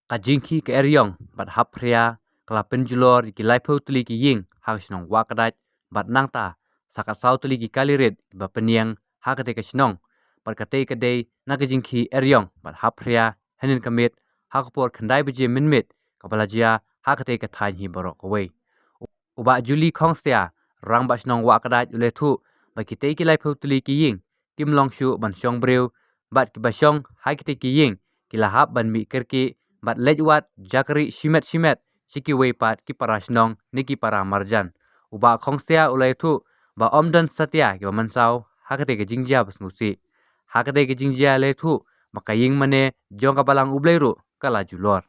ka jingki ke eryong bat hap Phria kala Pynjulor ki laipo Tylli ki ying hak Shong Wahkdait bat nangta sakat sau Tylli ki kalirit ba peniang hakate ke Shong bat kate ke day na ke jingki eryong bat hap Phria henin kamit hakpor khandai beje minmit kapalajia hakate ke thain hi borok away uba Juli khongstia rang ba Shong Wahkdait ule thu ba kite ki laipo Tylli ki ying kim Shuh ban Shong Briew bat ki ba Shong hakate ki ying ki lahap ban mi kerki bat lejwat jakri shimet shiki weipat ki para Shong niki para marjan uba khongstia ule thu ba omdan satya ki mansau hakate ke jingjia basnusi hakate ke jingjia le thu makaying mane jong kabalang ubleiru kala julor